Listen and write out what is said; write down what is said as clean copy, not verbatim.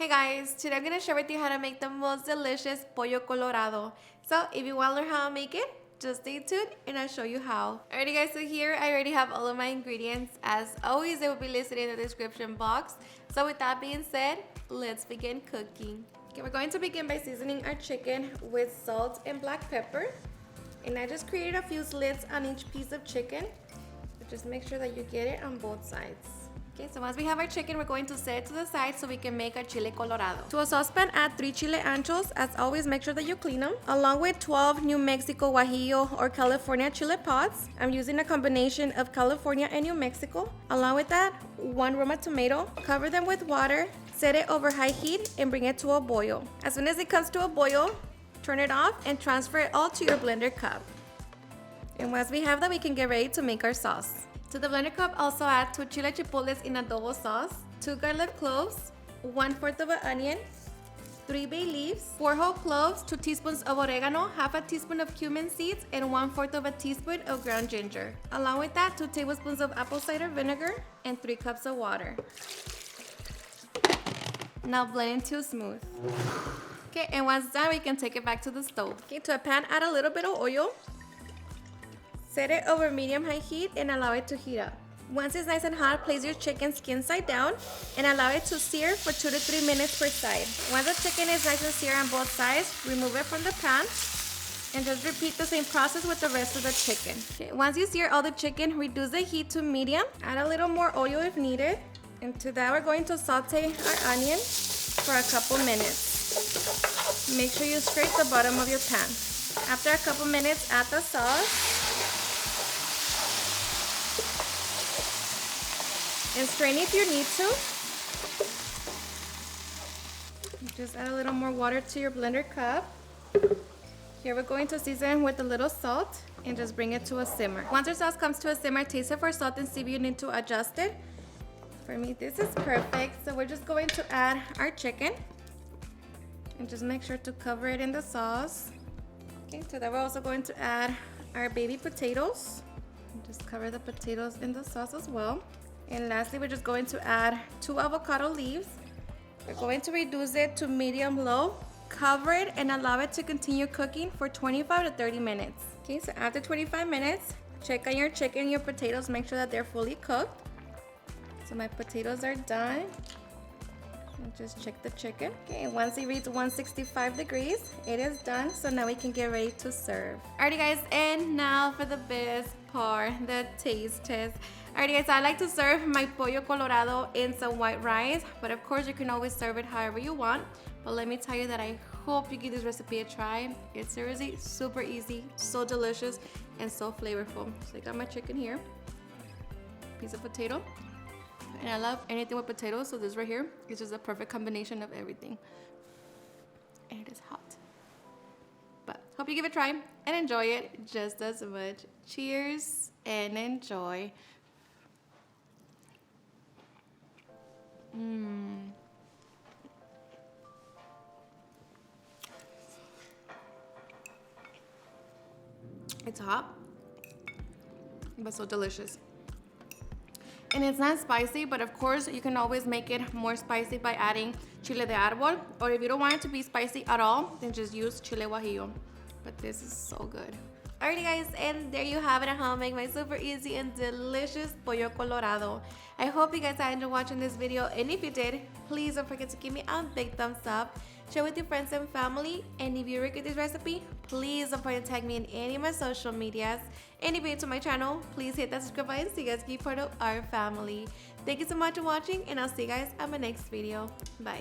Hey guys, today I'm going to share with you how to make the most delicious pollo colorado. So if you want to learn how to make it, just stay tuned and I'll show you how. Alrighty guys, so here I already have all of my ingredients. As always, they will be listed in the description box. So with that being said, let's begin cooking. Okay, we're going to begin by seasoning our chicken with salt and black pepper. And I just created a few slits on each piece of chicken. So just make sure that you get it on both sides. Okay, so once we have our chicken, we're going to set it to the side so we can make our chile colorado. To a saucepan, add 3 chile anchos. As always, make sure that you clean them. Along with 12 New Mexico, Guajillo, or California chile pods. I'm using a combination of California and New Mexico. Along with that, 1 Roma tomato. Cover them with water. Set it over high heat and bring it to a boil. As soon as it comes to a boil, turn it off and transfer it all to your blender cup. And once we have that, we can get ready to make our sauce. To the blender cup, also add 2 chile chipotles in adobo sauce, 2 garlic cloves, 1/4 of an onion, 3 bay leaves, 4 whole cloves, 2 teaspoons of oregano, half a teaspoon of cumin seeds, and 1/4 of a teaspoon of ground ginger. Along with that, 2 tablespoons of apple cider vinegar and 3 cups of water. Now blend until smooth. Okay, and once done, we can take it back to the stove. Okay, to a pan, add a little bit of oil. Set it over medium-high heat and allow it to heat up. Once it's nice and hot, place your chicken skin side down and allow it to sear for 2 to 3 minutes per side. Once the chicken is nice and seared on both sides, remove it from the pan and just repeat the same process with the rest of the chicken. Okay, once you sear all the chicken, reduce the heat to medium. Add a little more oil if needed. And to that, we're going to saute our onion for a couple minutes. Make sure you scrape the bottom of your pan. After a couple minutes, add the sauce. And strain if you need to. Just add a little more water to your blender cup. Here we're going to season with a little salt and just bring it to a simmer. Once your sauce comes to a simmer, taste it for salt and see if you need to adjust it. For me, this is perfect. So we're just going to add our chicken and just make sure to cover it in the sauce. Okay, to that we're also going to add our baby potatoes. And just cover the potatoes in the sauce as well. And lastly, we're just going to add 2 avocado leaves. We're going to reduce it to medium-low, cover it, and allow it to continue cooking for 25 to 30 minutes. Okay, so after 25 minutes, check on your chicken and your potatoes, make sure that they're fully cooked. So my potatoes are done. And just check the chicken. Okay, once it reaches 165 degrees, it is done. So now we can get ready to serve. Alrighty guys, and now for the best part, the taste test. Alrighty guys, I like to serve my pollo colorado in some white rice, but of course you can always serve it however you want. But let me tell you that I hope you give this recipe a try. It's seriously super easy, so delicious, and so flavorful. So I got my chicken here, piece of potato, and I love anything with potatoes, so this right here is just a perfect combination of everything. And it is hot. But hope you give it a try and enjoy it just as much. Cheers and enjoy. It's hot, but so delicious. And it's not spicy, but of course you can always make it more spicy by adding chile de árbol, or if you don't want it to be spicy at all, then just use chile guajillo. But this is so good. Alrighty guys, and there you have it at home, make my super easy and delicious pollo colorado. I hope you guys enjoyed watching this video, and if you did, please don't forget to give me a big thumbs up, share with your friends and family, and if you regret this recipe, please don't forget to tag me in any of my social medias. And if you're new to my channel, please hit that subscribe button so you guys can be part of our family. Thank you so much for watching, and I'll see you guys on my next video. Bye.